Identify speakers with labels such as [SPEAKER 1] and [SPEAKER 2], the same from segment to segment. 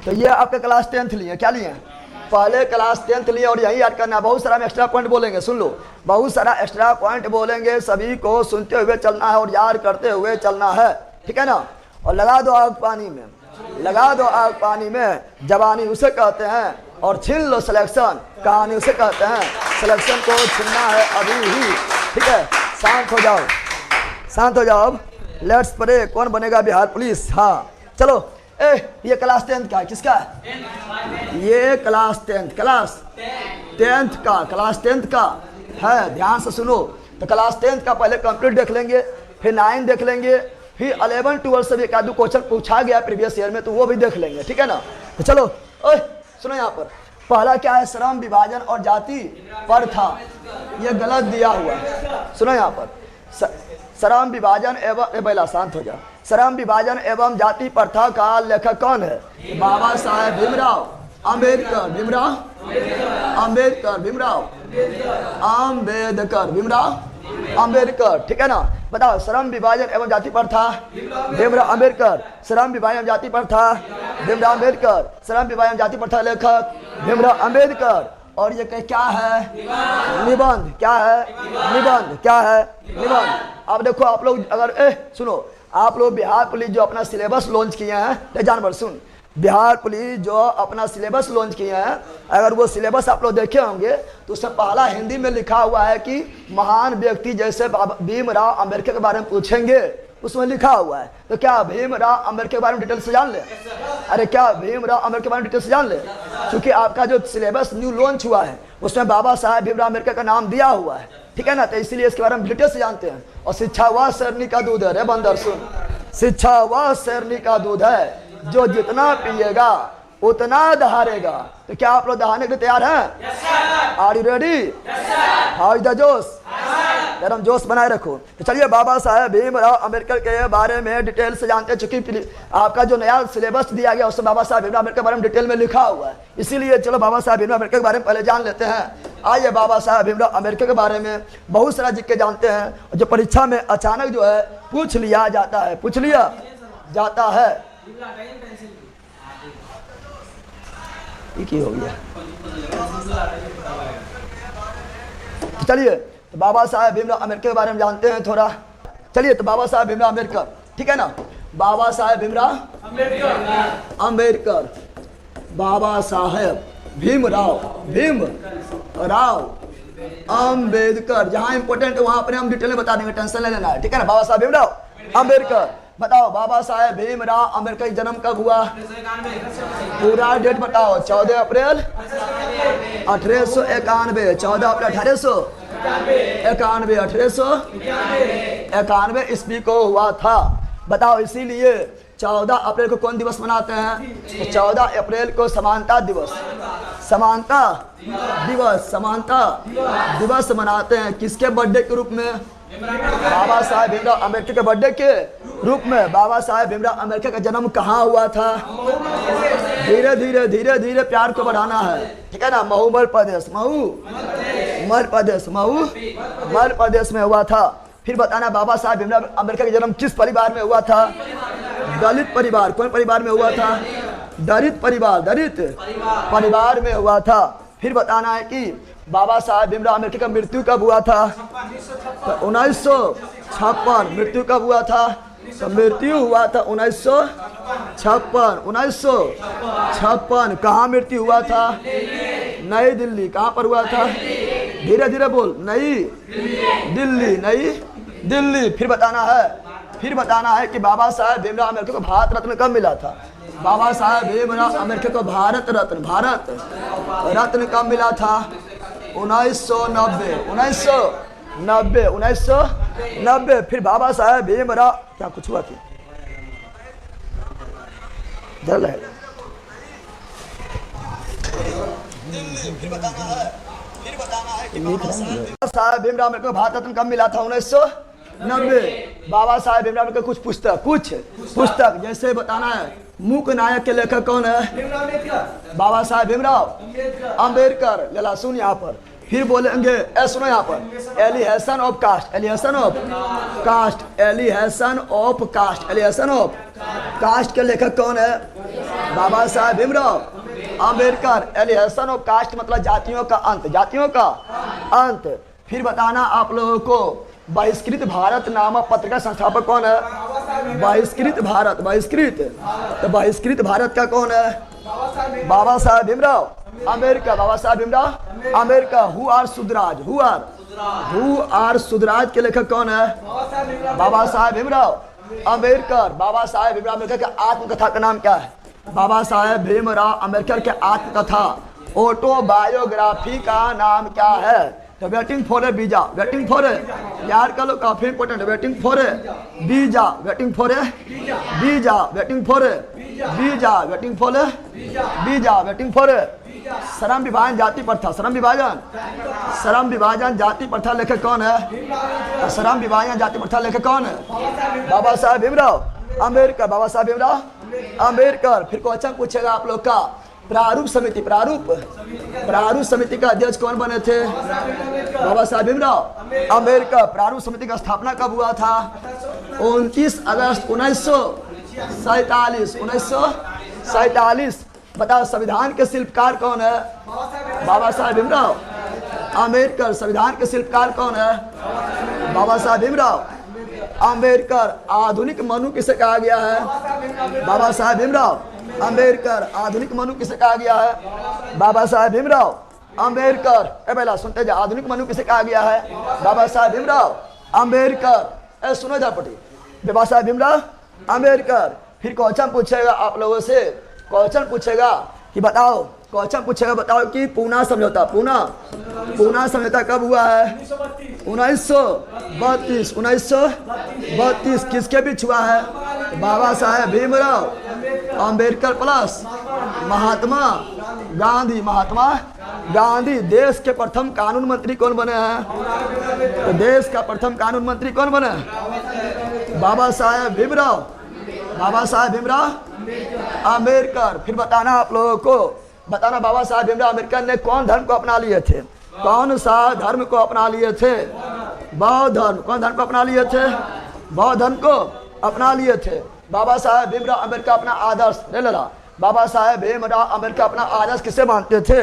[SPEAKER 1] तो ये आपके क्लास 10th लिए, क्या लिए? पहले क्लास 10th लिए और यही याद करना। बहुत सारा एक्स्ट्रा पॉइंट बोलेंगे, सुन लो, बहुत सारा एक्स्ट्रा पॉइंट बोलेंगे, सभी को सुनते हुए चलना है और याद करते हुए चलना है, ठीक है ना। और लगा दो आग पानी में, लगा दो आग पानी में, जवानी उसे कहते हैं, और छीन लो सिलेक्शन, कहानी उसे कहते हैं, सिलेक्शन को छीनना है अभी ही, ठीक है। शांत हो जाओ, शांत हो जाओ। अब लेट्स प्रे, कौन बनेगा बिहार पुलिस? हाँ चलो। ये क्लास 10th का है, किसका है? ये क्लास 10th, क्लास 10th का, क्लास 10th का है, ध्यान से सुनो। तो क्लास 10th का पहले कंप्लीट देख लेंगे, फिर 9 देख लेंगे, फिर 11 12 से भी एक आधु क्वेश्चन पूछा गया प्रीवियस ईयर में, तो वो भी देख लेंगे, ठीक है ना। तो चलो सुनो, यहाँ पर पहला क्या है? श्रम विभाजन और जाति प्रथा, ये गलत दिया हुआ है। सुनो यहाँ पर, श्रम विभाजन एवं, बेला शांत हो जा। श्रम विभाजन एवं जाति प्रथा का लेखक कौन है? बाबा साहेब भीमराव अम्बेडकर, भीमराव अम्बेडकर, भीमराव अम्बेडकर, भीमराव अम्बेडकर, ठीक है ना। बताओ, श्रम विभाजन एवं जाति प्रथा भीमराव अम्बेडकर, श्रम विभाजन जाति प्रथा भीमराव अम्बेडकर, श्रम विभाजन जाति प्रथा लेखक भीमराव अम्बेडकर। और ये क्या है? निबंध। क्या है? निबंध। क्या है? निबंध। अब देखो आप लोग, अगर सुनो, आप लोग बिहार पुलिस जो अपना सिलेबस लॉन्च किए हैं, जानवर सुन, बिहार पुलिस जो अपना सिलेबस लॉन्च किए हैं, अगर वो सिलेबस आप लोग देखे होंगे तो उसमें पहला हिंदी में लिखा हुआ है कि महान व्यक्ति जैसे भीमराव अम्बेडकर के बारे में पूछेंगे, उसमें लिखा हुआ है। तो क्या भीमराव अम्बेडकर के बारे में डिटेल से जान ले? अरे क्या भीमराव अम्बेडकर के बारे में डिटेल से जान ले? क्योंकि आपका जो सिलेबस न्यू लॉन्च हुआ है उसमें बाबा साहेब भीमराव अम्बेडकर का नाम दिया हुआ है, ठीक है ना। तो इसीलिए इसके बारे में डिटेल से जानते हैं। और शिक्षा वह शेरनी का दूध है, रे बंदर सुन, शिक्षा वह शेरनी का दूध है जो जितना पिएगा उतना दहाड़ेगा। तो क्या आप लोग दहाड़ने के लिए तैयार हैं? Are you ready? How is the josh? हम जोश बनाए रखो। तो चलिए, बाबा साहेब भीमराव अम्बेडकर के बारे में डिटेल से जानते हैं। चूंकि आपका जो नया सिलेबस दिया गया उसमें बाबा साहेब भीमराव अम्बेडकर के बारे में डिटेल में लिखा हुआ है, इसीलिए चलो बाबा साहेब भीमराव अम्बेडकर के बारे में पहले जान लेते हैं। आइए, बाबा साहेब भीमराव अम्बेडकर के बारे में बहुत सारा जिक्र जानते हैं, जो परीक्षा में अचानक जो है पूछ लिया जाता है, पूछ लिया जाता है। हो गया। चलिए, तो बाबा साहेब भीमराव अम्बेडकर के बारे में जानते हैं थोड़ा। चलिए, तो बाबा साहेब भीमराव अम्बेडकर, ठीक है ना। बाबा साहेब भीमराव अम्बेडकर, बाबा साहेब भीमराव अम्बेडकर, जहाँ इंपोर्टेंट है वहां पर हम डिटेल में बता देंगे, टेंशन ले लेना है, ठीक है ना। बाबा साहेब भीमराव अम्बेडकर। बताओ, बाबा साहेब भीमराव अम्बेडकर का जन्म कब हुआ? पूरा डेट बताओ। 14 अप्रैल 1891, 14 अप्रैल 1891, 1891 ईस्वी को हुआ था। बताओ, इसीलिए 14 अप्रैल को कौन दिवस मनाते हैं? तो 14 अप्रैल को समानता दिवस, समानता दिवस, समानता दिवस मनाते हैं। किसके बर्थडे के रूप में? बाबा साहेब भीमराव अम्बेडकर के बर्थडे के रूप में। बाबा साहेब भीमराव अम्बेडकर का जन्म कहाँ हुआ था? धीरे धीरे धीरे धीरे प्यार को बढ़ाना है, ठीक है ना। महू मध्य प्रदेश, महू मध्य प्रदेश, महू मध्य प्रदेश में हुआ था। फिर बताना, बाबा साहेब भीमराव अम्बेडकर का जन्म किस परिवार में हुआ था? दलित परिवार। कौन परिवार में हुआ था? दलित परिवार, दलित परिवार में हुआ था। फिर बताना है कि बाबा साहेब भीमराव अम्बेडकर का मृत्यु कब हुआ था? तो 1956। मृत्यु कब हुआ था? तो मृत्यु हुआ था 1956, 1956। कहाँ मृत्यु हुआ था? नई दिल्ली। कहाँ पर हुआ था? धीरे धीरे बोल। नई दिल्ली, नई दिल्ली। फिर बताना है कि बाबा साहेब भीमराव अम्बेडकर को भारत रत्न कब मिला था? बाबा साहेब भीमराव अम्बेडकर को भारत रत्न कब मिला था? 1990, 1990। फिर बाबा साहेब भीमराव, क्या कुछ हुआ? साहेब भीमराव अम्बेडकर को भारत रत्न कब मिला था? 1990। बाबा साहेब भीमराव अम्बेडकर कुछ पुस्तक जैसे बताना है। मूक नायक के लेखक कौन है? बाबा साहेब भीमराव अम्बेडकर। लला सुन यहाँ पर, फिर बोलेंगे, सुनो यहाँ पर, annihilation of caste, annihilation of caste, annihilation of caste, annihilation of caste के लेखक कौन है? Baba Saheb Bhimrao Ambedkar. Annihilation of caste मतलब जातियों का अंत, जातियों का अंत। फिर बताना आप लोगों को बहिष्कृत भारत नामक पत्रिका संस्थापक कौन है? बहिष्कृत भारत, बहिष्कृत, तो बहिष्कृत भारत का कौन है? Baba Saheb Bhimrao Ambedkar. Baba Saheb Bhimrao Ambedkar. Who are Shudras, who are Shudras के लेखक कौन है? बाबा साहेब भीमराव अंबेडकर। बाबा साहेब भीमराव अम्बेडकर के आत्मकथा का नाम क्या है? बाबा साहेब भीमराव अंबेडकर के आत्मकथा ऑटोबायोग्राफी का नाम क्या है? तो waiting for A visa, waiting for a, यार का लो काफी important, waiting for A visa, waiting for A visa, waiting for A visa, waiting for A visa, waiting for a. श्रम विभाजन जाति प्रथा, श्रम विभाजन, श्रम विभाजन जाति प्रथा लेखक कौन है? श्रम विभाजन जाति प्रथा लेखक कौन है? बाबा साहेब भीमराव अंबेडकर। बाबा साहेब भीमराव अंबेडकर। फिर क्वेश्चन पूछेगा आप लोग का प्रारूप समिति, प्रारूप समिति का अध्यक्ष कौन बने थे? बाबा साहेब भीमराव अंबेडकर। प्रारूप समिति का स्थापना कब हुआ था? 29 अगस्त 1947, 1947। बताओ संविधान के शिल्पकार कौन है? बाबा साहेब भीमराव अंबेडकर। संविधान के शिल्पकार कौन है? बाबा साहेब भीमराव अंबेडकर। आधुनिक मनु किसे कहा गया है? बाबा साहेब भीमराव अंबेडकर। आधुनिक मनु किसे कहा गया है? बाबा साहेब भीमराव अंबेडकर। पहला सुनते जा, आधुनिक मनु किसे कहा गया है? बाबा साहेब भीमराव अंबेडकर। सुनो झापटी, बाबा साहेब भीमराव अंबेडकर। फिर क्वेश्चन पूछेगा आप लोगों से, क्वेश्चन पूछेगा कि बताओ, क्वेश्चन पूछेगा बताओ कि पूना समझौता, पूना समझौता कब हुआ है? 1932, 1932। किसके बीच हुआ है? बाबा साहेब भीमराव अंबेडकर प्लस महात्मा गांधी, महात्मा गांधी। देश के प्रथम कानून मंत्री कौन बने हैं? तो देश का प्रथम कानून मंत्री कौन बने? बाबा साहेब भीमराव, बाबा साहेब भीमराव अंबेडकर। फिर बताना आप लोगों को, बताना बाबा साहेब भीमराव अंबेडकर ने कौन धर्म को अपना लिए थे? कौन सा धर्म को अपना लिए थे? बौद्ध धर्म। कौन धर्म को अपना लिए थे? बौद्ध धर्म को अपना लिए थे। बाबा साहेब भीमराव अंबेडकर अपना आदर्श ले ला। बाबा साहेब भीमराव अंबेडकर अपना आदर्श किसे मानते थे?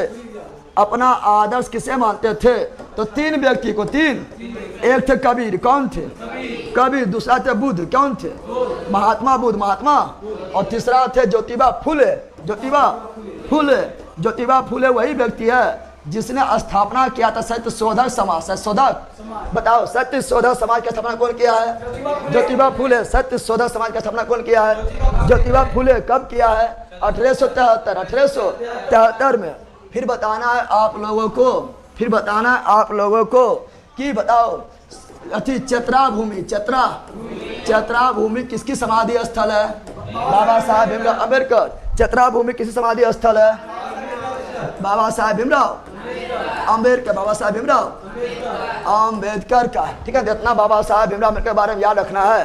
[SPEAKER 1] अपना आदर्श किसे मानते थे? तो तीन व्यक्ति को, तीन। एक थे कबीर, कौन थे? कबीर। दूसरा थे बुद्ध, कौन थे? महात्मा बुद्ध, महात्मा। और तीसरा थे ज्योतिबा फुले, ज्योतिबा फुले। ज्योतिबा फुले वही व्यक्ति है जिसने स्थापना किया था सत्य शोधक समाज, सत्य शोधक। बताओ सत्य शोधक समाज की स्थापना कौन किया है? ज्योतिबा फुले। सत्य शोधक समाज की स्थापना कौन किया है? ज्योतिबा फुले। कब किया है? 1873, 1873 में। फिर बताना है आप लोगों को, फिर बताना है आप लोगों को कि बताओ अति चतरा भूमि, चतरा भूमि किसकी समाधि स्थल है? बाबा साहेब भीमराव अंबेडकर। चतरा भूमि किसकी समाधि स्थल है? बाबा साहेब भीमराव अंबेडकर। बाबा साहेब भीमराव अंबेडकर का, ठीक है। इतना बाबा साहेब भीमराव अंबेडकर के बारे में याद रखना है।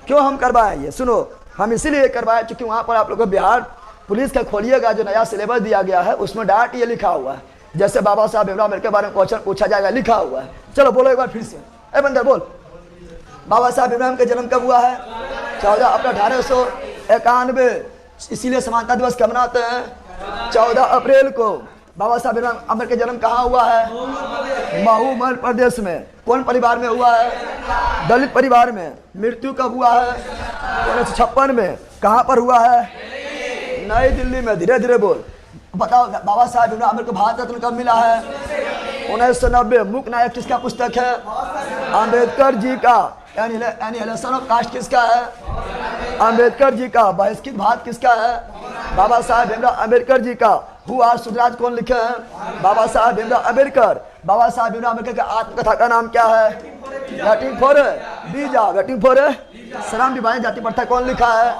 [SPEAKER 1] क्यों हम करवाए ये? सुनो, हम इसीलिए करवाए क्योंकि वहाँ पर आप लोगों को बिहार पुलिस का खोलिएगा जो नया सिलेबस दिया गया है उसमें डायरेक्ट ये लिखा हुआ है, जैसे बाबा साहेब भीमराव अंबेडकर के बारे में क्वेश्चन पूछा जाएगा, लिखा हुआ है। चलो बोलो एक बार फिर से, ए बंदर बोल। बाबा साहेब भीमराव का जन्म कब हुआ है? 14 अप्रैल 1891। इसीलिए समानता दिवस कब मनाते हैं? 14 अप्रैल को। बाबा साहेब भीमराव अंबेडकर का जन्म कहाँ हुआ है? महू मध्य प्रदेश में। कौन परिवार में हुआ है? दलित परिवार में। मृत्यु कब हुआ है? 1956 में। कहाँ पर हुआ है? नई दिल्ली में। धीरे धीरे बोल। बताओ बाबा साहेब भीमराव अंबेडकर को भारत रत्न कब मिला है? 1990। मुख्य नायक किसका पुस्तक है? अंबेडकर जी का। एनिहिलेशन ऑफ कास्ट किसका है? अंबेडकर जी का। बहिष्कृत भारत किसका है? बाबा साहेब भीमराव अंबेडकर जी का। हु आर सुधराज कौन लिखे हैं? बाबा साहेब भीमराव अंबेडकर। बाबा साहेब भीमराव अंबेडकर की आत्मकथा का नाम क्या है? Waiting for visa, waiting for श्रम विभाजन जाति प्रथा कौन लिखा है?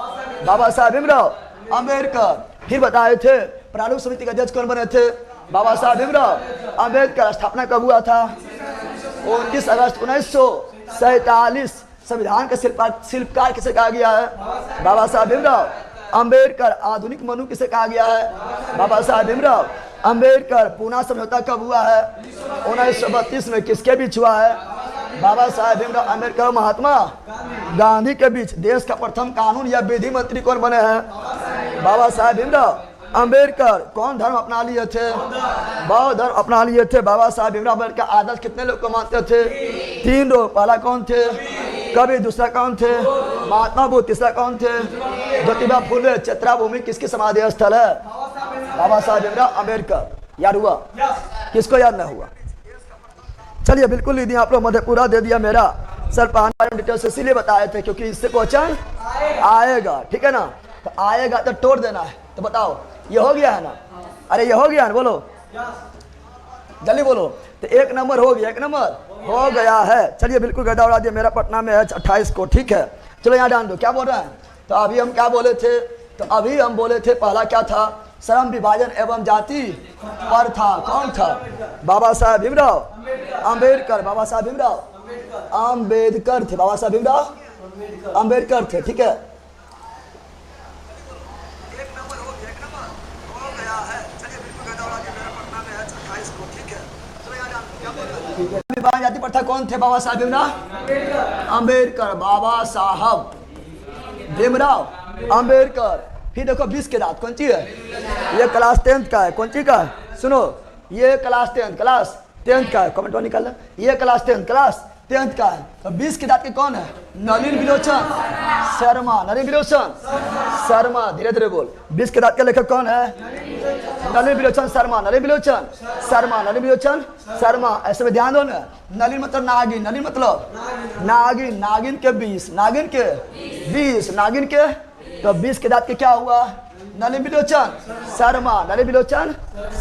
[SPEAKER 1] बाबा साहेब भीमराव अंबेडकर। फिर बताए थे प्रारूप समिति के अध्यक्ष कौन बने थे? बाबा साहेब भीमराव अंबेडकर। स्थापना कब हुआ था? 29 अगस्त 1947। संविधान के शिल्पकार किसे कहा गया है? बाबा साहेब भीमराव अंबेडकर। आधुनिक मनु किसे कहा गया है? बाबा साहेब भीमराव अंबेडकर। पूना समझौता कब हुआ है? 1932 में। किसके बीच हुआ है? बाबा साहेब भीमराव अंबेडकर और महात्मा गांधी के बीच। देश का प्रथम कानून या विधि मंत्री कौन बने हैं? बाबा साहेब भीमराव अंबेडकर कौन धर्म अपना लिए थे? बौद्ध धर्म अपना लिए थे। बाबा साहेब भीमराव अम्बेडकर आदर्श कितने लोग को मानते थे? 3 लोग। पहला कौन थे? कवि। दूसरा कौन थे? महात्मा बुद्ध। तीसरा कौन थे? ज्योतिबा फुले। चित्रा भूमि किसकी समाधि स्थल है? बाबा साहेब भीमराव अम्बेडकर। याद हुआ? किसको याद नहीं हुआ? चलिए बिल्कुल लिख दिया आप लोग, मधेपुरा दे दिया मेरा सर। पानी डिटेल से इसीलिए बताए थे क्योंकि इससे क्वेश्चन आएगा, ठीक है ना? तो आएगा तो तोड़ देना है। तो बताओ ये हो गया है ना? अरे ये हो गया है, बोलो जल्दी बोलो। तो 1 नंबर हो गया, 1 नंबर हो गया है। चलिए बिल्कुल गदा उड़ा दिया मेरा। पटना में है 28 को, ठीक है। चलो यहाँ डाल दो। क्या बोल रहे हैं? तो अभी हम क्या बोले थे? तो अभी हम बोले थे पहला क्या था? श्रम विभाजन एवं जाति प्रथा। कौन था? बाबा साहेब भीमराव अम्बेडकर। बाबा साहेब भीमराव अम्बेडकर थे। बाबा साहेब भीमराव अम्बेडकर थे, ठीक है। विभाजन जाति प्रथा कौन थे? बाबा साहेब भीमराव अम्बेडकर। बाबा साहब भीमराव अम्बेडकर। फिर देखो 20 के दांत कौन सी है? ये क्लास 10th का है। कौन सी का है? सुनो, ये क्लास 10th का है। कमेंट निकालना। ये क्लास 10th का है। तो 20 के दांत के कौन है? नलिन विलोचन शर्मा। नलिन विलोचन शर्मा, धीरे धीरे बोल। 20 के दांत के लेखक कौन है? नलिन विलोचन शर्मा। नलिन विलोचन शर्मा। नलिन विलोचन शर्मा। ऐसे में ध्यान दो ना। नलिन मतलब नागिन। नलिन मतलब नागिन। नागिन के 20। नागिन के 20। नागिन के तो 20 के दांत के क्या हुआ? नलिन विलोचन शर्मा। नलिन विलोचन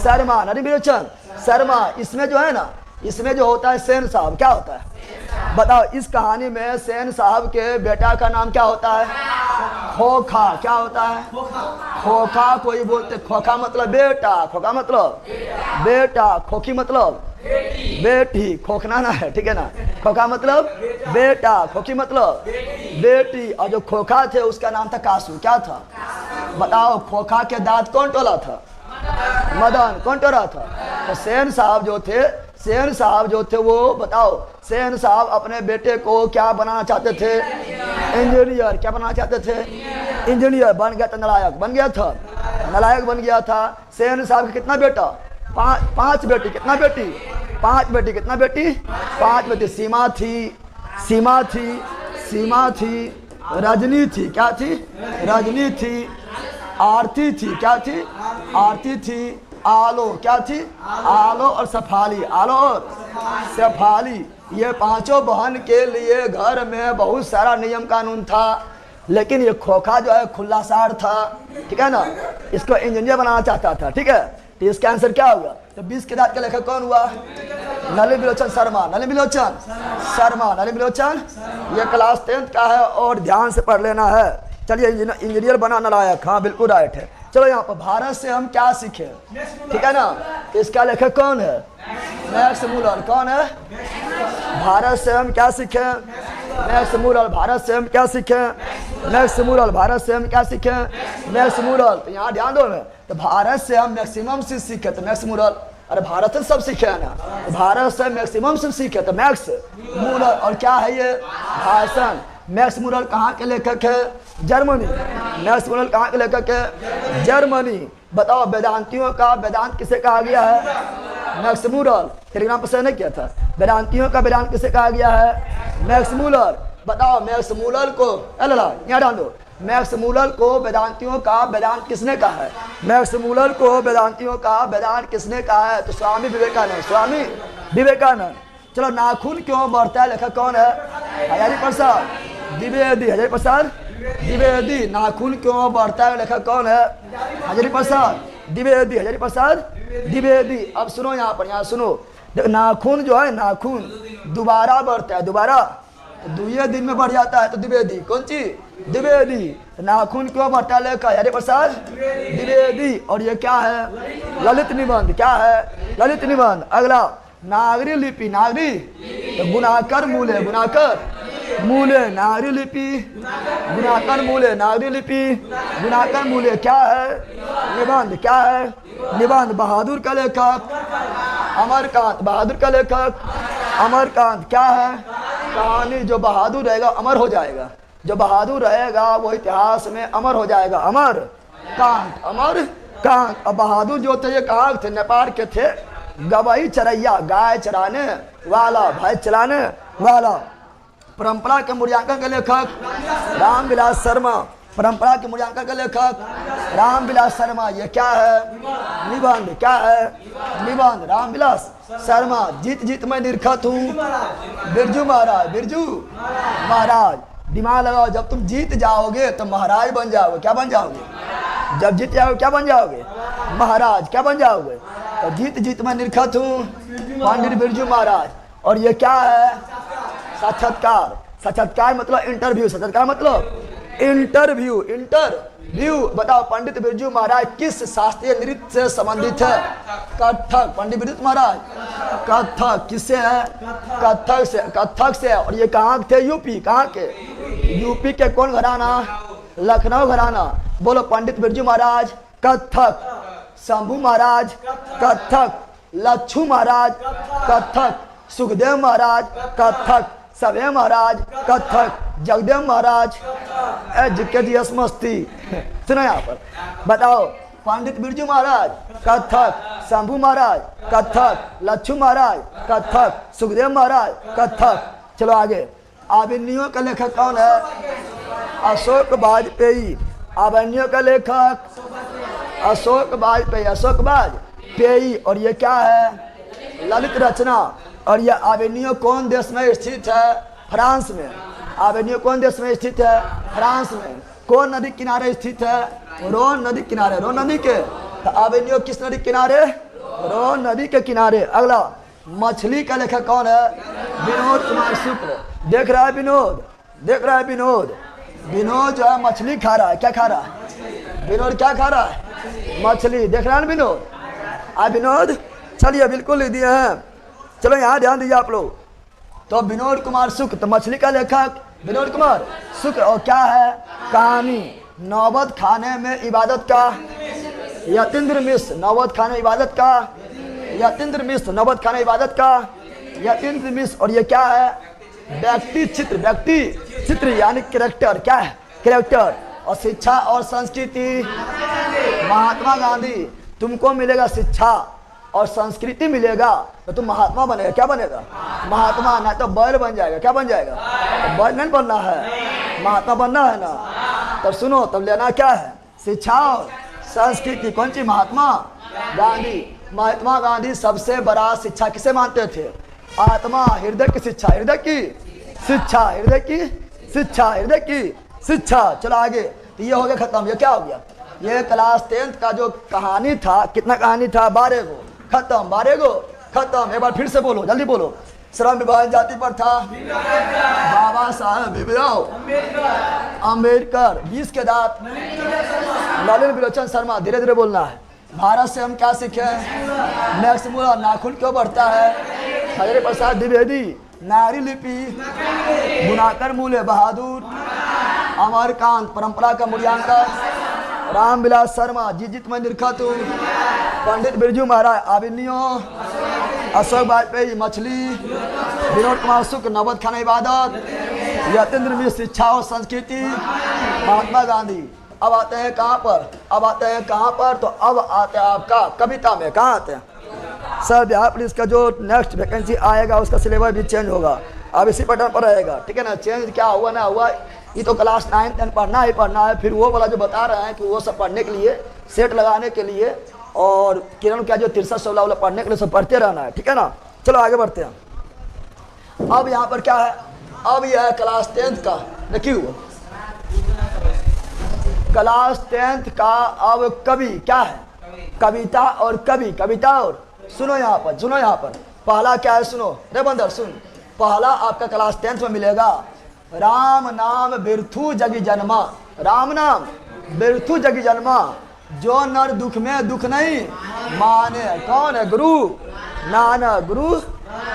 [SPEAKER 1] शर्मा। नलिन विलोचन शर्मा। इसमें जो है ना, इसमें जो होता है सेन साहब, क्या होता है बताओ? इस कहानी में सेन साहब के बेटा का नाम क्या होता है? खोखा। क्या होता है? खोखा। कोई बोलते खोखा मतलब बेटा, खोखा मतलब बेटा, खोखी मतलब बेटी, खोखना ना है, ठीक है ना? खोखा मतलब बेटा, खोखी मतलब बेटी। और जो खोखा थे उसका नाम था कासू। क्या था बताओ? खोखा के दांत कौन टोला था? मदन। कौन टोला था? तो सेन साहब जो थे वो बताओ, सेन साहब अपने बेटे को क्या बनाना चाहते थे? इंजीनियर। क्या बनाना चाहते थे? इंजीनियर। बन गया था नलायक, बन गया था नलायक, बन गया था। सेन साहब के कितना बेटा? 5 बेटी। कितना बेटी? 5 बेटी। कितना बेटी? 5 बेटी। सीमा थी, रजनी थी। क्या थी? रजनी थी। आरती थी। क्या थी? आरती थी। आलो। क्या थी? आलो और सफाली। आलो और सफाली। ये 5 बहन के लिए घर में बहुत सारा नियम कानून था, लेकिन ये खोखा जो है खुला सार था, ठीक है ना? इसको इंजीनियर बनाना चाहता था, ठीक है? तो इसका आंसर क्या होगा? तो 20 के दांत का लेखक कौन हुआ? नलिन विलोचन शर्मा। नलिन विलोचन शर्मा। नलिन विलोचन। ये क्लास 10th का है और ध्यान से पढ़ लेना है। चलिए इंजीनियर बना नलायक। हाँ बिल्कुल राइट है। चलो यहाँ पर भारत से हम क्या सीखे, ठीक है ना? इसका लेखक कौन है? Max Muller. कौन है? भारत से हम क्या सीखे? Max Muller. भारत से हम क्या सीखे? Max Muller. भारत से हम क्या सीखे? Max Muller. तो यहाँ ध्यान दो ना। तो भारत से हम मैक्सिमम से सीखे तो मैक्स मूलर। अरे भारत से सब सीखे है ना? तो भारत से मैक्सिमम से सीखे तो मैक्स मूलर। और क्या है ये? भाषण। मैक्स मूलर कहाँ के लेखक है? जर्मनी। मैक्स मूलर कहाँ के लेखक है? जर्मनी। बताओ वेदांतियों का वेदांत किसे कहा गया है? Max Muller. टेलीग्राम पर नहीं किया था? वेदांतियों का वेदांत किसे कहा गया है? Max Muller. बताओ मैक्स मूलर को यहाँ डाल दो। मैक्स मूलर को वेदांतियों का वेदांत किसने कहा है? मैक्स मूलर को वेदांतियों का वेदांत किसने कहा है? तो स्वामी विवेकानंद। स्वामी विवेकानंद। चलो नाखून क्यों बढ़ता है लेखक कौन है? हजारी प्रसाद द्विवेदी। हजारी प्रसाद द्विवेदी। नाखून क्यों बढ़ता है लेखक कौन है? हजारी प्रसाद द्विवेदी। हजारी प्रसाद द्विवेदी। अब सुनो यहाँ पर, यहाँ सुनो। नाखून जो है, नाखून दोबारा बढ़ता है। दोबारा 2 दिन में बढ़ जाता है तो द्विवेदी। कौन सी? द्विवेदी। नाखून क्यों बढ़ता है लेखक? हजारी प्रसाद द्विवेदी। और ये क्या है? ललित निबंध। क्या है? ललित निबंध। अगला नागरी लिपि। नागरी तो गुणाकर मूले। गुणाकर मूले। नागरी लिपि गुणाकर मूले। नागरी लिपि गुणाकर मूले। क्या है? निबंध। क्या है? निबंध। बहादुर का लेखक अमरकांत। बहादुर का लेखक अमरकांत। क्या है? कहानी। जो बहादुर रहेगा अमर हो जाएगा। जो बहादुर रहेगा वो इतिहास में अमर हो जाएगा। अमर कांट, अमर कांट। अब बहादुर जो थे ये कहाँ थे? नेपाल के थे। गवई चरैया, गाय चराने वाला, भैंस चलाने वाला। परंपरा के मूल्यांकन के लेखक रामविलास शर्मा। परंपरा के मूल्यांकन के लेखक रामविलास शर्मा। ये क्या है? निबंध। क्या है? निबंध। रामविलास शर्मा। जीत जीत मैं निरखत हूँ बिरजू महाराज। बिरजू महाराज। दिमाग लगाओ, जब तुम जीत जाओगे तो महाराज बन जाओगे। क्या बन जाओगे? जब जीत जाओगे क्या बन जाओगे? महाराज। क्या बन जाओगे? तो जीत जीत मैं निरखत हूँ पंडित बिरजू महाराज। और ये क्या है? साक्षात्कार। साक्षात्कार मतलब इंटरव्यू। साक्षात्कार मतलब इंटरव्यू। इंटरव्यू। बताओ पंडित बिरजू महाराज किस शास्त्रीय नृत्य से संबंधित है? कथक। पंडित बिरजू महाराज कथक। किससे है? कथक से। कथक से। और ये कहाँ थे? यूपी। कहाँ के? यूपी के। कौन घराना? लखनऊ घराना। बोलो पंडित बिरजू महाराज कथक। शंभू महाराज कथक। लच्छू महाराज कथक। सुखदेव महाराज कथक। सभे महाराज कथक। जगदेव महाराज जी मस्ती। सुनो यहाँ पर, बताओ पंडित बिरजू महाराज कथक। शंभू महाराज कथक। लच्छू महाराज कथक। सुखदेव महाराज कथक। चलो आगे। आविन्नियों का लेखक कौन है? अशोक वाजपेयी। आविन्नियों का लेखक अशोक वाजपेयी। अशोक वाजपेयी। और ये क्या है? ललित रचना। और यह आवेन्यू कौन देश में स्थित है? फ्रांस में। आवेन्यू कौन देश में स्थित है? फ्रांस में। कौन नदी किनारे स्थित है? रोन नदी किनारे। रोन नदी के। तो आवेन्यू किस नदी किनारे? रोन नदी के किनारे। अगला, मछली का लेखक कौन है? विनोद कुमार शुक्ल। देख रहा है विनोद? देख रहा है विनोद? विनोद जो है मछली खा रहा है। क्या खा रहा है? विनोद क्या खा रहा है? मछली। देख रहा है विनोद? विनोद चलिए बिल्कुल लिख दिए हैं। चलो यहाँ ध्यान दीजिए आप लोग। तो विनोद कुमार शुक्ल, तो मछली का लेखक विनोद कुमार शुक्ल। और क्या है? कहानी नौबत खाने में इबादत का यतीन्द्र मिश्र। नौबत खाने इबादत का यतीन्द्र मिश्र। नौबत खाने इबादत का यतीन्द्र मिश्र। और ये क्या है? व्यक्ति चित्र। व्यक्ति चित्र यानी कैरेक्टर। क्या है? कैरेक्टर। और शिक्षा और संस्कृति महात्मा गांधी। तुमको मिलेगा शिक्षा और संस्कृति मिलेगा तो तुम महात्मा बनेगा। क्या बनेगा? महात्मा। ना तो बैल बन जाएगा। क्या बन जाएगा? तो बैल नहीं बनना है, महात्मा बनना है ना। तब सुनो, तब लेना क्या है? शिक्षा और संस्कृति। कौन सी? महात्मा गांधी। महात्मा गांधी सबसे बड़ा शिक्षा किसे मानते थे? आत्मा। हृदय की शिक्षा। हृदय की शिक्षा। हृदय की शिक्षा। हृदय की शिक्षा। चलो आगे। तो ये हो गया खत्म। ये क्या हो गया? ये क्लास 10th का जो कहानी था, कितना कहानी था? 12 गो। खत्म। 12 गो खत्म। एक बार फिर से बोलो, जल्दी बोलो। श्रम विभाजन जाति पर था बाबा साहेब भीमराव अम्बेडकर। 20 के दांत ललित विलोचन शर्मा। धीरे धीरे बोलना है। भारत से हम क्या सीखे? नेक्स्ट मूला नाखून क्यों बढ़ता है? हजारी प्रसाद द्विवेदी। नारी लिपि बुनाकर मूल्य बहादुर। अमरकांत। परंपरा का मूल्यांकन रामविलास शर्मा। जीत मैं निरखत हूँ पंडित बिरजू महाराज। आविन्नियों अशोक वाजपेयी। मछली विनोद कुमार शुक्ल। नौबत खाना इबादत। यतीन्द्र मिश्र। शिक्षा और संस्कृति महात्मा गांधी। अब आते हैं कहाँ पर? अब आते हैं कहाँ पर? तो अब आते हैं आपका कविता में। कहाँ आते हैं सर? बिहार पुलिस का जो नेक्स्ट वैकेंसी आएगा उसका सिलेबस भी चेंज होगा। अब इसी पैटर्न पर रहेगा। ठीक है ना? चेंज क्या हुआ ना हुआ, ये तो क्लास 9 10 पढ़ना ही पढ़ना है। फिर वो वाला जो बता रहे हैं कि वो सब पढ़ने के लिए, सेट लगाने के लिए, और किरण का जो 63 वाला पढ़ने के लिए सब पढ़ते रहना है। ठीक है ना? चलो आगे बढ़ते हैं। अब यहाँ पर क्या है? अब यह है क्लास 10th का। देखिए क्लास 10th का अब कवि क्या है? कविता और कवि। कविता और सुनो यहाँ पर, सुनो यहाँ पर। पहला क्या है? सुनो रे बंदर सुन। पहला आपका क्लास 10th में मिलेगा। राम नाम बिरथु जगी जन्मा। राम नाम बिरथु जगी जन्मा। जो नर दुख में दुख नहीं माने। कौन है? गुरु नानक। गुरु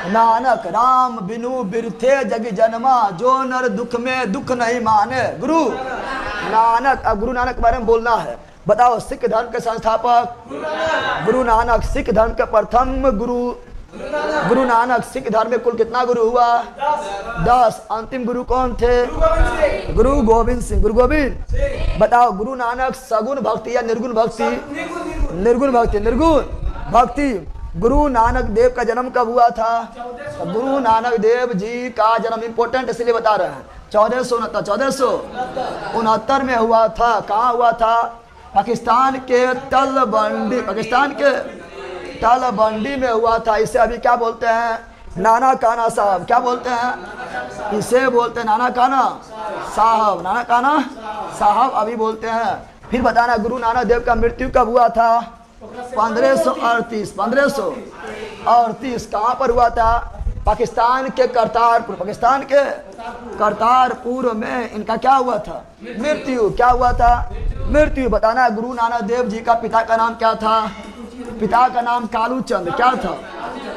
[SPEAKER 1] नानक। राम बिनु बिरथे जगी जन्मा। जो नर दुख में दुख नहीं माने। गुरु नानक। अब गुरु नानक के बारे में बोलना है। बताओ सिख धर्म के संस्थापक गुरु नानक। सिख धर्म के प्रथम गुरु गुरु नानक। सिख धर्म में कुल कितना गुरु हुआ? 10। अंतिम गुरु कौन थे? गुरु गोविंद सिंह। गुरु गोविंद। बताओ गुरु नानक सगुण भक्ति या निर्गुण भक्ति? निर्गुण भक्ति। निर्गुण भक्ति। गुरु नानक देव का जन्म कब हुआ था? गुरु नानक देव जी का जन्म इंपॉर्टेंट इसलिए बता रहे हैं 1469 में हुआ था। कहाँ हुआ था? पाकिस्तान के तलबंडी, पाकिस्तान के तलबंडी में हुआ था। इसे अभी क्या बोलते हैं? नाना काना साहब। क्या बोलते हैं? इसे बोलते हैं नाना काना साहब। नाना काना साहब अभी बोलते हैं। फिर बताना गुरु नानक देव का मृत्यु कब हुआ था? 1538। 1538 कहाँ पर हुआ था? पाकिस्तान के करतारपुर। पाकिस्तान के करतारपुर में इनका क्या हुआ था? मृत्यु। क्या हुआ था? मृत्यु। बताना गुरु नानक देव जी का पिता का नाम क्या था? पिता का नाम कालू चंद। क्या था?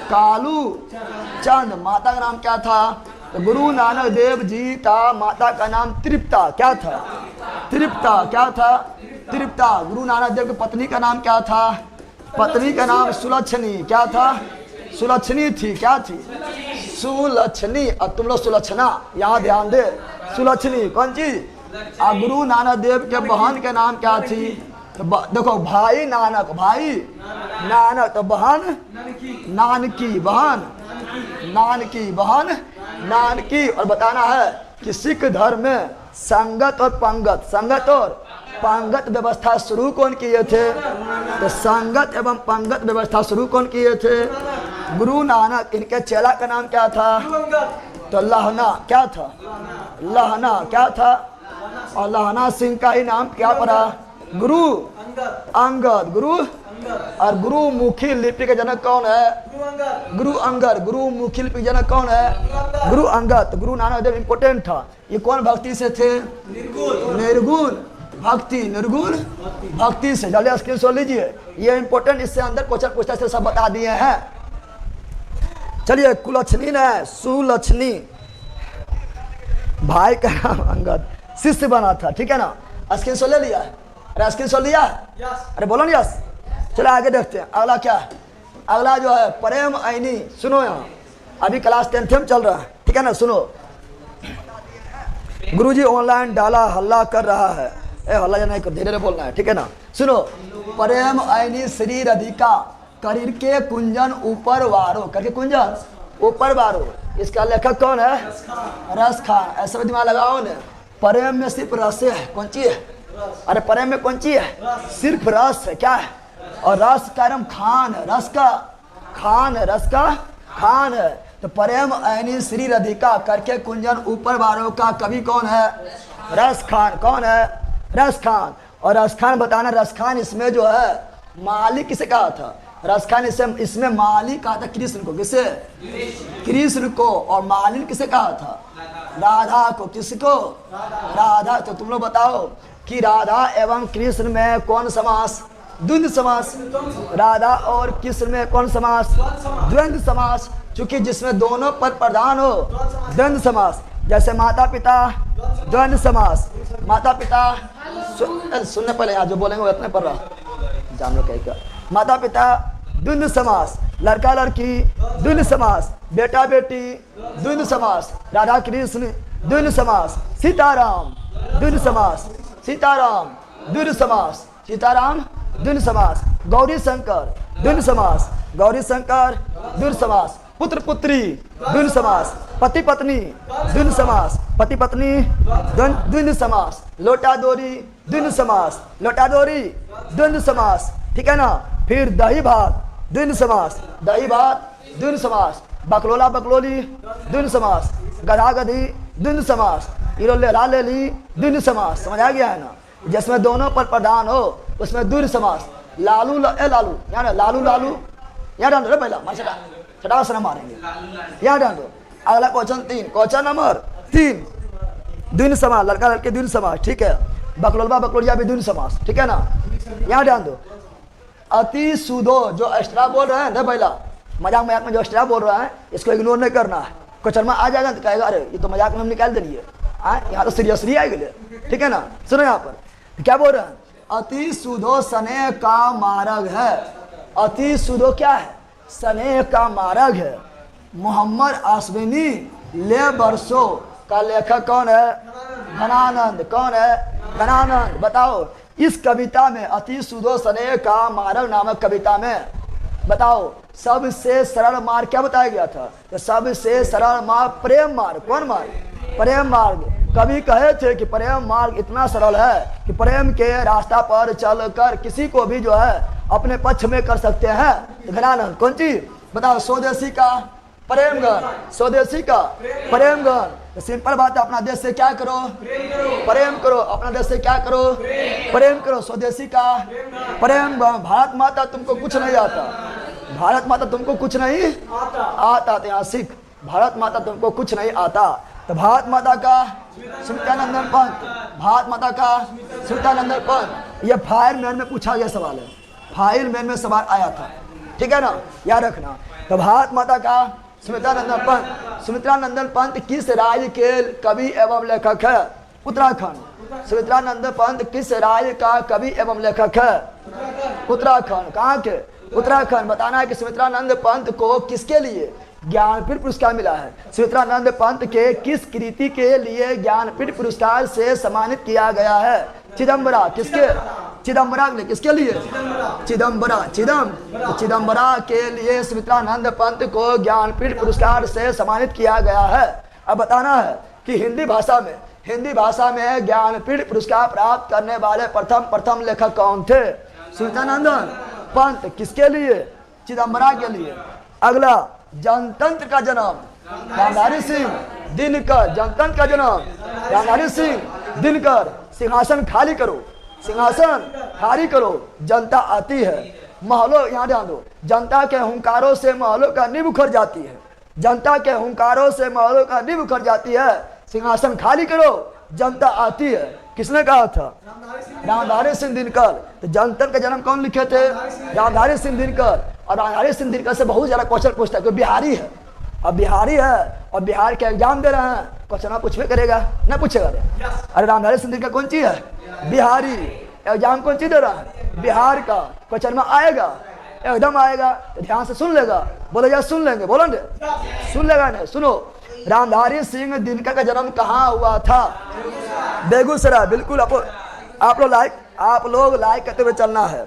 [SPEAKER 1] कालू चंद। माता का नाम क्या था? तो गुरु नानक देव जी का माता का नाम तृप्ता। क्या था? तृप्ता। क्या था? तृप्ता। गुरु नानक देव की पत्नी का नाम क्या था? पत्नी का नाम सुलक्षणी। क्या था? सुलक्षणी थी। क्या थी? सुलक्षणी। और तुम लोग सुलक्षणा, यहाँ ध्यान दे। सुलक्षणी कौन चीज? गुरु नानक देव के बहन के नाम क्या थी? तो देखो भाई नानक, भाई नानक, तो बहन नानकी, बहन नानकी, बहन नानकी। और बताना है कि सिख धर्म में संगत और पंगत, संगत और पंगत व्यवस्था शुरू कौन किए थे? तो संगत एवं पंगत व्यवस्था शुरू कौन किए थे? गुरु नानक। इनके चेला का नाम क्या था? तो लहना। क्या था? लहना। क्या था? और लहना सिंह का ही नाम क्या पड़ा? गुरु अंगद। गुरु और गुरुमुखी लिपि के जनक कौन है? गुरु अंगद। गुरुमुखी लिपि के जनक कौन है? गुरु अंगद। गुरु नानक देव इंपोर्टेंट था। ये कौन भक्ति से थे? निर्गुण भक्ति। निर्गुण भक्ति से। जल्दी स्क्रीनशॉट लीजिए, ये इंपोर्टेंट। इससे अंदर क्वेश्चन पूछता से सब बता दिए हैं। चलिए कुलक्षणी है, सुलक्षणी। भाई का नाम अंगद, शिष्य बना था। ठीक है ना? स्क्रीनशॉट ले लिया? अरे स्क्रीनशॉट लिया? अरे बोलो ना यस। चलो आगे देखते हैं। अगला क्या है? अगला जो है प्रेम ऐनी। सुनो यहाँ, अभी क्लास 10th में चल रहा है। ठीक है ना? सुनो, गुरुजी ऑनलाइन डाला, हल्ला कर रहा है। हल्ला या नहीं कर, धीरे धीरे बोलना है। ठीक है ना? सुनो, प्रेम ऐनी श्री राधिका करीर के कुंजन ऊपर वारो। करके कुंजन ऊपर वारो। इसका लेखक कौन है? रस खान। ऐसा दिमाग लगाओ ने। प्रेम में सिर्फ रस है। कौन चीज है? अरे प्रेम में कौन चीज है? सिर्फ रस है। क्या है? और रस का नाम खान है। रस का खान है। रस का खान है। तो प्रेम ऐनी श्री राधिका करके कुंजन ऊपर वारों का कवि कौन है? रस खान। कौन है? रस खान। और रस खान बताना, रस खान इसमें जो है मालिक किसे कहा था? रस खान इसमें मालिक कहा था कृष्ण को। किसे? कृष्ण को। और मालिक किसे कहा था? राधा को। किसको? राधा। तो तुम लोग बताओ कि राधा एवं कृष्ण में कौन समास? द्वंद्व समास। राधा और कृष्ण में कौन समास? द्वंद्व समास। चूंकि जिसमें दोनों पद प्रधान हो, द्वंद्व समास। जैसे माता पिता, द्वंद्व समास। माता पिता सुनने पहले यहाँ जो बोलेंगे वो इतने पर रहा जान लो क्या। माता पिता द्वंद्व समास। लड़का लड़की द्वंद्व समास। बेटा बेटी द्वंद्व समास। राधा कृष्ण द्वंद्व समास। सीताराम द्वंद्व समास। सीताराम द्वंद्व समास। सीताराम द्वंद्व समास। गौरी शंकर द्वंद्व समास। गौरी शंकर द्वंद्व समास। पुत्र पुत्री द्वंद्व समास। पति पत्नी द्वंद्व समास। पति पत्नी द्वंद्व समास। लोटा दोरी द्वंद्व समास। लोटा दोरी द्वंद्व समास। ठीक है ना? फिर दही भात द्वंद्व समास। दही भात द्वंद्व समास। बकलोला बकलोली द्वंद्व समास। गधा गधी द्वंद्व समास। लेला लेली द्वंद्व समास। समझ आ गया है ना? जिसमें दोनों पर प्रधान हो उसमें द्वंद्व समास। लालू लालू, यहाँ लालू लालू, यहाँ डाल दो पहला छटा से मारेंगे। यहाँ डाल दो। अगला क्वेश्चन 3। क्वेश्चन नंबर 3, द्वंद्व समास। लड़का लड़के द्वंद्व समास। ठीक है? बकलोलबा बकलोलिया भी द्वंद्व समास। ठीक है ना? यहाँ डाल दो। अति सुधो, जो एक्स्ट्रा बोल रहे हैं ना पहला, मजाक मजाक में जो एक्स्ट्रा बोल रहा है इसको इग्नोर नहीं करना है। क्वेश्चन में आ जाएगा तो कहेगा अरे ये तो मजाक में हम निकाल देंगे। यहाँ तो सीरियसली आ गए। ठीक है ना? सुनो यहाँ पर क्या बोल रहे हैं? अति सुधो सने का मार्ग है। अति सुधो क्या है? स्नेह का मार्ग है। मोहम्मद अश्विनी ले बरसों का लेखक कौन है? घनानंद। कौन है? घनानंद। बताओ इस कविता में अति सुदो स्नेह का मार्ग नामक कविता में बताओ सबसे सरल मार्ग क्या बताया गया था? तो सबसे सरल मार्ग प्रेम मार्ग। कौन मार्ग? प्रेम मार्ग। कवि कहे थे कि प्रेम मार्ग इतना सरल है कि प्रेम के रास्ता पर चलकर किसी को भी जो है अपने पक्ष में कर सकते हैं। तो घनानंद कौन चीज बताओ? स्वदेशी का प्रेम गण। स्वदेशी का प्रेम गण। तो सिंपल बात है, अपना देश से क्या करो? प्रेम करो। अपना देश से क्या करो? प्रेम करो। स्वदेशी का प्रेम गण। भारत माता तुमको कुछ नहीं आता। भारत माता तुमको कुछ नहीं आता। तो यहाँ सीख, भारत माता तुमको कुछ नहीं आता। तो भारत माता का स्मृत्यानंदन पंत। भारत माता का स्मृत्यानंदन पंत। ये फाइल मैन में पूछा गया सवाल है। फाइल मैन में सवाल आया था, ठीक है ना, याद रखना। तो भारत माता का सुमित्रानंदन पंत। सुमित्रानंदन पंत किस राज्य के कवि एवं लेखक है? उत्तराखंड। सुमित्रानंदन पंत किस राज्य का कवि एवं लेखक है? उत्तराखंड। कहाँ के? उत्तराखंड। बताना है कि सुमित्रानंद पंत को किसके लिए ज्ञानपीठ पुरस्कार मिला है? सुमित्रानंद पंत के किस कृति के लिए ज्ञानपीठ पुरस्कार से सम्मानित किया गया है? चिदम्बरा। किसके? चिदम्बरा के लिए। किसके लिए? चिदम्बरा। चिदम्बरा के लिए सुमित्रानंद पंत को ज्ञानपीठ पुरस्कार से सम्मानित किया गया है। अब बताना है कि हिंदी भाषा में ज्ञानपीठ पुरस्कार प्राप्त करने वाले प्रथम लेखक कौन थे? सुमित्रानंदन पंत। किसके लिए? चिदम्बरा के लिए। अगला, जनतंत्र का जन्म रामधारी सिंह दिनकर। जनतंत्र का जन्म रामधारी सिंह दिनकर। सिंहासन खाली करो। सिंहासन खाली करो। जनता आती है, महलों, यहाँ ध्यान दो, जनता के हुंकारों से महलों का नींव उखड़ जाती है। जनता के हुंकारों से महलों का नींव उखड़ जाती है। सिंहासन खाली करो, जनता आती है। किसने कहा था? रामधारी सिंह दिनकर। तो जनतंत्र का जन्म कौन लिखे थे? रामधारी सिंह दिनकर। और रामधारी सिंह दिनकर से बहुत ज्यादा क्वेश्चन पूछता है, क्योंकि बिहारी है। अब बिहारी है और बिहार के एग्जाम दे रहे हैं, क्वेश्चन पूछ भी करेगा ना? पूछेगा। अरे रामधारी सिंह दिनकर कौन चीज है? बिहारी। एग्जाम कौन चीज दे रहा है? बिहार का। क्वेश्चन में आएगा, एकदम आएगा। तो ध्यान से सुन लेगा। बोलो यार सुन लेंगे, बोलो ना, सुन लेगा ना? सुनो, रामधारी सिंह दिनकर का जन्म कहाँ हुआ था? बेगूसराय। बिल्कुल। आप लोग लाइक करते हुए चलना है।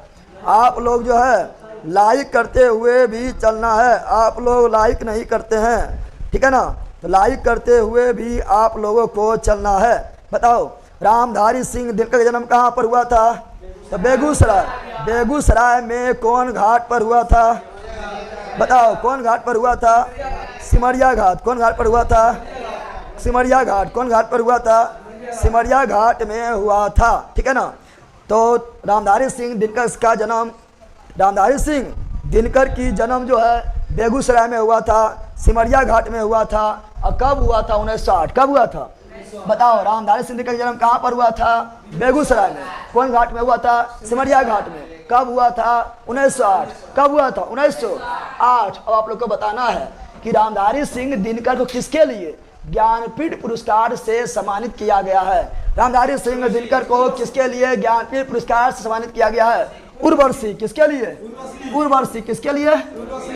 [SPEAKER 1] आप लोग जो है लाइक करते हुए भी चलना है। आप लोग लाइक नहीं करते हैं, ठीक है ना? तो लाइक करते हुए भी आप लोगों को चलना है। बताओ रामधारी सिंह दिनकर का जन्म कहाँ पर हुआ था? तो बेगूसराय। बेगूसराय में कौन घाट पर हुआ था? बताओ कौन घाट पर हुआ था? सिमरिया घाट। कौन घाट पर हुआ था? सिमरिया घाट। कौन घाट पर हुआ था? सिमरिया घाट में हुआ था, ठीक है ना? तो रामधारी सिंह दिनकर का जन्म, रामधारी सिंह दिनकर की जन्म जो है बेगूसराय में हुआ था, सिमरिया घाट में हुआ था। और कब हुआ था? 1908। कब हुआ था? बताओ रामधारी सिंह दिनकर का जन्म कहाँ पर हुआ था? बेगूसराय में। कौन घाट में हुआ था? सिमरिया घाट में। कब हुआ था? 1908। कब हुआ था? 1908। अब आप लोग को बताना है कि रामधारी सिंह दिनकर को किसके लिए ज्ञानपीठ पुरस्कार से सम्मानित किया गया है? रामधारी सिंह दिनकर को किसके लिए ज्ञानपीठ पुरस्कार से सम्मानित किया गया है? उर्वशी। किसके लिए? उर्वशी। किसके लिए?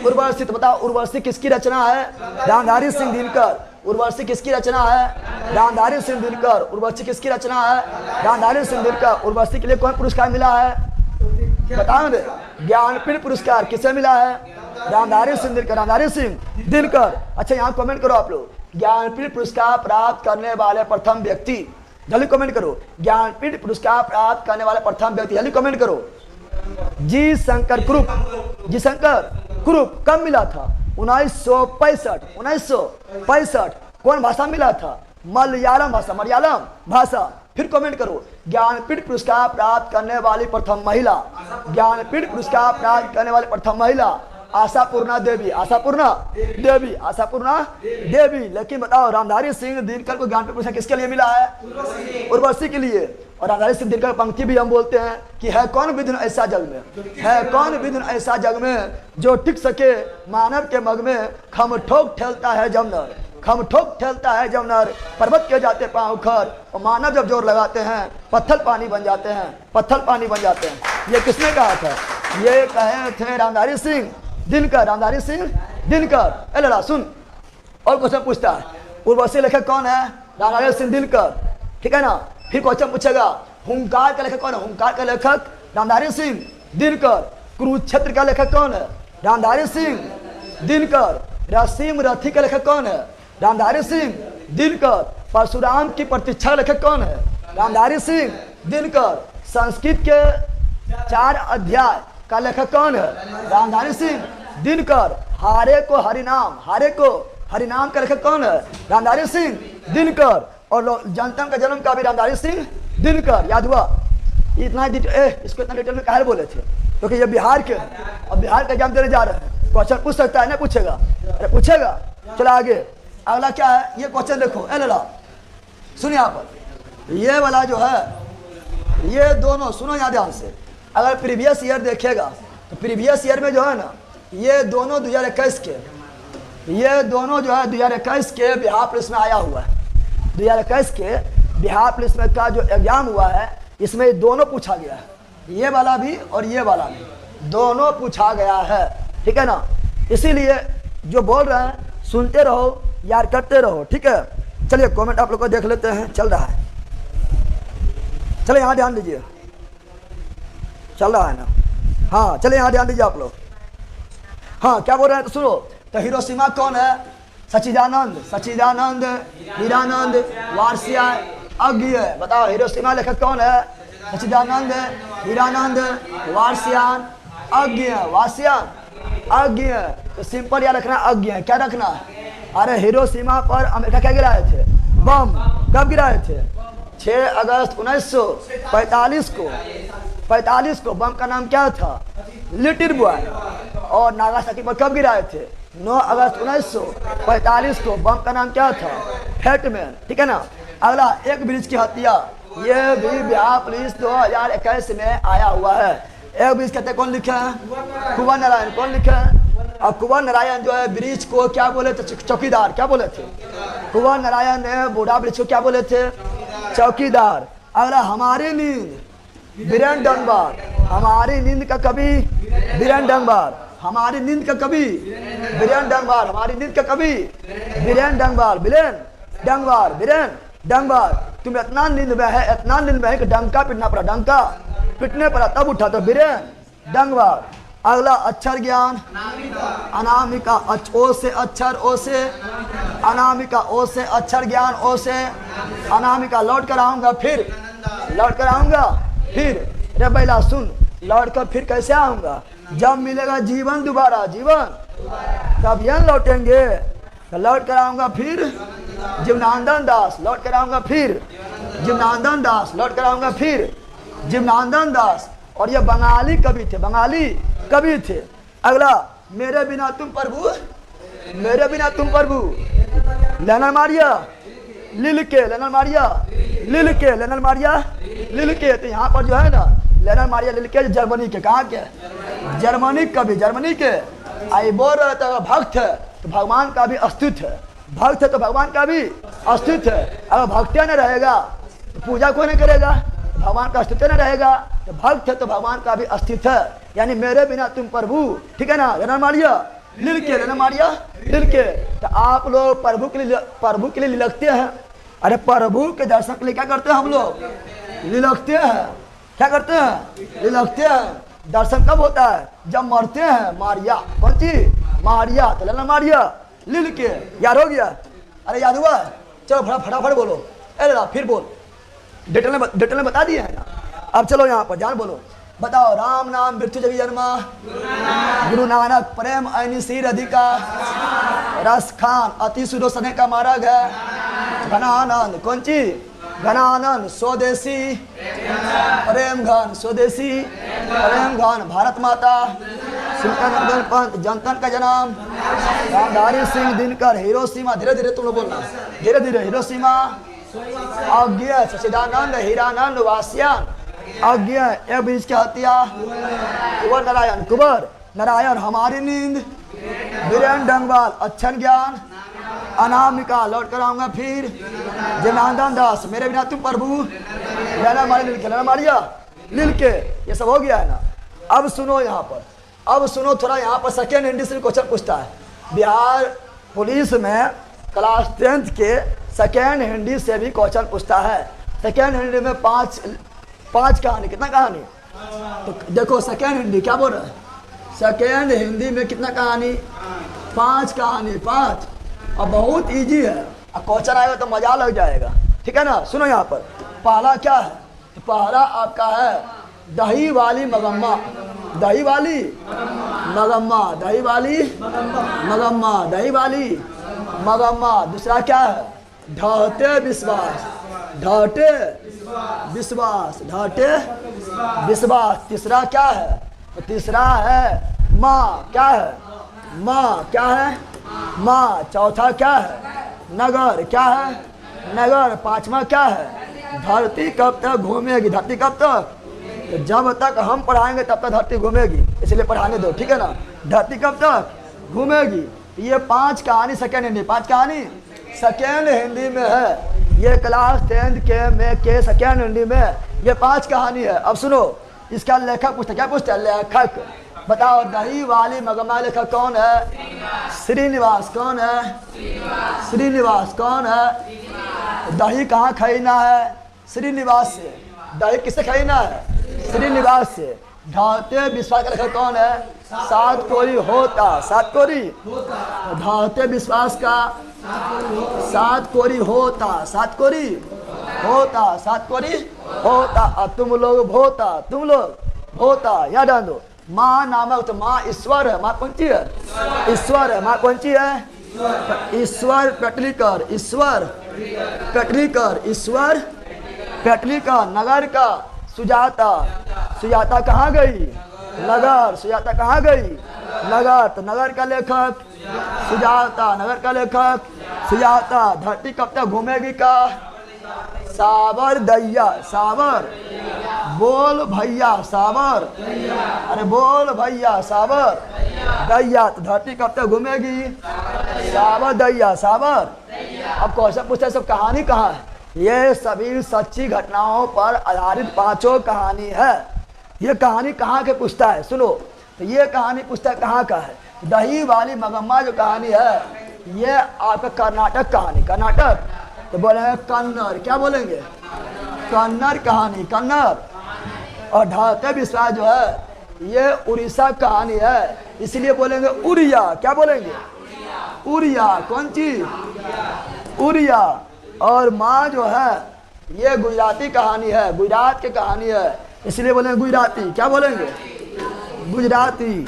[SPEAKER 1] उर्वशी। तो बताओ उर्वशी किसकी रचना है? रामधारी सिंह दिनकर। उर्वशी किसकी रचना है? रामधारी सिंह दिनकर। उर्वशी किसकी रचना है? रामधारी सिंह दिनकर। उर्वशी के लिए कौन पुरस्कार मिला है? बताओ दे। ज्ञानपीठ पुरस्कार किसे मिला है? रामधारी सिंह दिनकर। रामधारी सिंह दिनकर। अच्छा यहाँ कमेंट करो आप लोग, ज्ञानपीठ पुरस्कार प्राप्त करने वाले प्रथम व्यक्ति। जल्दी कमेंट करो, ज्ञानपीठ पुरस्कार प्राप्त करने वाले प्रथम व्यक्ति। जल्दी कमेंट करो। जी शंकर कुरुप। जी शंकर कुरुप। कब मिला था? 1965। 1965। कौन भाषा मिला था? मलयालम भाषा। मलयालम भाषा। फिर कमेंट करो, ज्ञानपीठ पुरस्कार प्राप्त करने वाली प्रथम महिला। ज्ञानपीठ पुरस्कार प्राप्त करने वाली प्रथम महिला आशापूर्णा देवी। आशापूर्णा देवी। आशापूर्णा देवी। लेकिन बताओ रामधारी सिंह दिनकर को ज्ञानपीठ पुरस्कार किसके लिए मिला है? उर्वशी के लिए। और रामधारी सिंह दिनकर पंक्ति भी हम बोलते हैं कि है कौन विधि ऐसा जग में, है कौन विधि ऐसा जग में जो टिक सके मानव के मग में। खम ठोक ठेलता है जमनर। खम ठोक ठेलता है जमनर। पर्वत के जाते पांव उखर। और मानव जब जोर लगाते हैं पत्थर पानी बन जाते हैं। पत्थर पानी बन जाते हैं। ये किसने कहा था? ये कहे थे रामधारी सिंह दिनकर, रामधारी सिंह दिनकर। ए लड़ा सुन, और क्वेश्चन पूछता है, उर्वशी लेखक कौन है? रामधारी सिंह दिनकर, ठीक है ना। फिर क्वेश्चन पूछेगा, हुंकार का लेखक कौन है? हुंकार का लेखक रामधारी सिंह दिनकर। कुरुक्षेत्र का लेखक कौन है? रामधारी सिंह दिनकर। रसीम रथी का लेखक कौन है? रामधारी सिंह दिनकर। परशुराम की प्रतीक्षा लेखक कौन है? रामधारी सिंह दिनकर। संस्कृत के 4 अध्याय का लेखक कौन है? रामधारी सिंह दिनकर। हारे को हरिनाम, हारे को हरिनाम का लेखक कौन है? रामधारी सिंह दिनकर। और जनतन का जन्म का भी रामधारी सिंह दिनकर। याद हुआ? इतना इसको इतना डिटेल में काहे बोले थे? क्योंकि ये बिहार के, अब बिहार का एग्जाम देने जा रहे हैं, क्वेश्चन पूछ सकता है ना? पूछेगा, अरे पूछेगा। चलो आगे, अगला क्या है? ये क्वेश्चन देखो, ए लला सुनिए यहाँ पर, ये वाला जो है, ये दोनों सुनो यहाँ ध्यान से। अगर प्रीवियस ईयर देखेगा तो प्रीवियस ईयर में जो है ना, ये दोनों 2021 के, ये दोनों जो है 2021 के बिहार पुलिस में आया हुआ है। 2021 के बिहार पुलिस में का जो एग्जाम हुआ है, इसमें दोनों पूछा गया है, ये वाला भी और ये वाला भी, दोनों पूछा गया है, ठीक है ना। इसीलिए जो बोल रहे हैं सुनते रहो, यार करते रहो, ठीक है। चलिए कमेंट आप लोग को देख लेते हैं, चल रहा है। चलिए यहाँ ध्यान दीजिए, चल रहा है ना? हाँ चलिए यहाँ ध्यान दीजिए आप लोग। हाँ क्या बोल रहे हैं तो सुनो। तो हिरोशिमा कौन है? सच्चिदानंद, सच्चिदानंद, हीरानंद, वारसिया, अज्ञेय। बताओ हिरोशिमा लेखक कौन है? सच्चिदानंद, हीरानंद, वारसियान, अज्ञेय। वारसियान, अज्ञेय। तो सिंपल याद रखना, अज्ञेय। क्या रखना? अरे हिरोशिमा पर अमेरिका क्या गिराए थे? बम। कब गिराए थे? 6 अगस्त 1945 को। 45 को बम का नाम क्या था? Little boy. और नागासाकी पर कब गिराए थे? 9 अगस्त 1945 को। बम का नाम क्या था? फैटमैन, ठीक है ना। अगला, एक ब्रिज की हत्या, ये भी बिहार पुलिस 2021 में आया हुआ है। एक ब्रिज कहते कौन लिखा है? कुंवर नारायण। कौन लिखा है? और कुंवर नारायण जो है ब्रिज को क्या बोले थे? चौकीदार। क्या बोले थे? कुंवर नारायण ने बूढ़ा ब्रिज को क्या बोले थे? चौकीदार। अगला, हमारी नींद, बीरेन डंगबार। हमारी नींद का कवि बीरेन डंगबार। हमारी नींद का कवि बीरेन डंगबार। हमारी नींद का कवि बीरेन डंगबार। बीरेन डंगबार, बीरेन डंगबार। तुम इतना नींद में है, इतना नींद में है कि डंका पिटना पड़ा, डंका पिटने पड़ा तब उठा, तो बीरेन डंगबार। अगला, अक्षर ज्ञान, अनामिका। ओ से अक्षर, ओ से अनामिका, ओ से अक्षर ज्ञान, ओ से अनामिका। लौट कर आऊंगा फिर, लौट कर आऊंगा फिर। रे बैला सुन, लौट कर फिर कैसे आऊंगा? जब मिलेगा जीवन दोबारा, जीवन तब यह लौटेंगे। तो लौट कर आऊंगा फिर, जीवनानंद दास। लौट कर आऊंगा फिर, जीवनानंद दास। लौट कर आऊंगा फिर, जीवनानंद दास। और ये बंगाली कवि थे, बंगाली कवि थे। अगला, मेरे बिना तुम प्रभु, मेरे बिना तुम प्रभु। लेनन मारिया, लिल के, लेनन मारिया, लिल के, लेनन मारिया, लिल के। तो यहाँ पर जो है ना, लेनन मारिया लिल के जर्मनी के, कहाँ के? जर्मनी कवि, जर्मनी के। आई बोल रहे थे भक्त है तो भगवान का भी अस्तित्व है, भक्त है तो भगवान का भी अस्तित्व है। अगर भक्ति न रहेगा तो पूजा कोई नहीं करेगा, भगवान का अस्तित्व न रहेगा। तो भक्त है तो भगवान का भी अस्तित्व है, यानी मेरे बिना तुम प्रभु, ठीक है ना। लेनन मारिया लिल के, लेनन मारिया लिल के। तो आप लोग प्रभु के लिए लिलकते हैं। अरे प्रभु के दर्शन के लिए क्या करते हैं हम लोग? लिलकते हैं। क्या करते हैं? लिलकते हैं। दर्शन कब होता है? जब मरते हैं। मारिया, कौन चीज? मारिया। तो लेना मारिया लिल के। याद हो गया? अरे याद हुआ? चलो फटाफट बोलो। अरे फिर बोल, डिटेल में बता दिए है ना। अब चलो यहाँ पर जान बोलो। बताओ, राम नाम मृत्यु जगी जन्मा, गुरु नानक प्रेम अनिसीर अधिका, रस खान अति सुरोसने का मार्ग है, घनानंद कौन चीज? घनानंद स्वदेशी, प्रेम घन स्वदेशी, प्रेम घन भारत माता, सुल्तान पंत जनतन का जन्म, रामधारी सिंह दिनकर, हिरोशिमा। धीरे धीरे तुम लोग बोलना, धीरे धीरे। हिरोशिमा, अज्ञेय, सच्चिदानंद, हीरानंद, वासियान, अज्ञेय। एक बीज की हत्या, कुंवर नारायण, कुंवर नारायण। हमारी नींद, बीरेन डंगबाल, अक्षर ज्ञान, अनामिका। लौट कर आऊंगा फिर, जनार्दन दास। मेरे बिना तुम प्रभु, लेना मारिया लिल के, लेना मारिया लिल के। ये सब हो गया है ना। अब सुनो यहाँ पर, अब सुनो थोड़ा, यहाँ पर सेकेंड हिंदी से क्वेश्चन पूछता है। बिहार पुलिस में क्लास 10th के सेकेंड हिंदी से भी क्वेश्चन पूछता है। सेकेंड हिंदी में पांच कहानी, कितना कहानी? तो देखो सेकेंड हिंदी क्या बोल रहा है, सेकेंड हिंदी में कितना कहानी? 5 कहानी, 5। अब बहुत इजी है, अब क्वेश्चन आएगा तो मजा लग जाएगा, ठीक है ना। सुनो यहाँ पर पहला क्या है, तो पहला आपका है दही वाली मगम्मा, दही वाली मगम्मा, दही वाली मगम्मा, दही वाली मगम्मा। दूसरा क्या है, ढहते विश्वास, ढहते विश्वास, ढहते विश्वास। तीसरा क्या है, तो तीसरा है माँ, क्या है? माँ, क्या है? माँ। चौथा क्या है, नगर, क्या है? नगर। पांचवा क्या है, धरती कब तक घूमेगी, धरती कब तक? तो जब तक हम पढ़ाएंगे तब तक धरती घूमेगी, इसलिए पढ़ाने दो, ठीक है ना। धरती कब तक घूमेगी। ये 5 कहानी सेकेंड हिंदी, 5 कहानी सेकेंड हिंदी में है। ये क्लास 10th के सेकेंड हिंदी में ये 5 कहानी है। अब सुनो, इसका लेखक पूछता, क्या पूछता है? लेखक बताओ, दही वाली मगम्मा लेखक कौन है? श्रीनिवास। कौन है? श्रीनिवास। कौन है? दही कहाँ खरीदना है? श्रीनिवास से। दही किससे खरीदना है? श्रीनिवास से। ढाते विश्वास का लेखक कौन है? सात कोरी होता, सात कोरी। ढाते विश्वास का सात कोरी होता, सात कोरी होता, सात कोरी होता। अब तुम लोग भोता, तुम लोग भोता, याद डाल दो। माँ नामक, तो माँ ईश्वर है, माँ कौन सी है? ईश्वर है। माँ कौन सी है? ईश्वर पेटलीकर, ईश्वर पेटलीकर, ईश्वर पेटलीकर। नगर का सुजाता, सुजाता कहाँ गई? नगर। सुजाता कहाँ गई? नगर। तो नगर का लेखक सुजाता, नगर का लेखक सुजाता। धरती कब तक घूमेगी का? सावर दैया, सावर बोल भैया, सावर, अरे बोल भैया, सावर दैया। तो धरती कब तक घूमेगी? सावर दैया, सावर। अब क्वेश्चन पूछते हैं सब कहानी कहाँ है? ये सभी सच्ची घटनाओं पर आधारित 5 कहानी है। ये कहानी कहाँ के पूछता है? सुनो, तो ये कहानी पूछता है कहाँ का है? दही वाली मगम्मा जो कहानी है, ये आपका कर्नाटक कहानी, कर्नाटक। तो बोलेंगे कन्नड़, क्या बोलेंगे? कन्नड़ कहानी, कन्नड़। और ढाते विश्वास जो है ये उड़ीसा कहानी है, इसलिए बोलेंगे उड़िया, क्या बोलेंगे? उड़िया। कौन चीज? उड़िया। और माँ जो है ये गुजराती कहानी है, गुजरात की कहानी है, इसलिए बोलेंगे गुजराती, क्या बोलेंगे? गुजराती।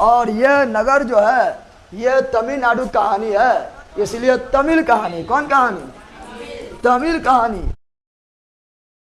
[SPEAKER 1] और ये नगर जो है ये तमिलनाडु कहानी है, इसलिए तमिल कहानी। कौन कहानी? तमिल कहानी।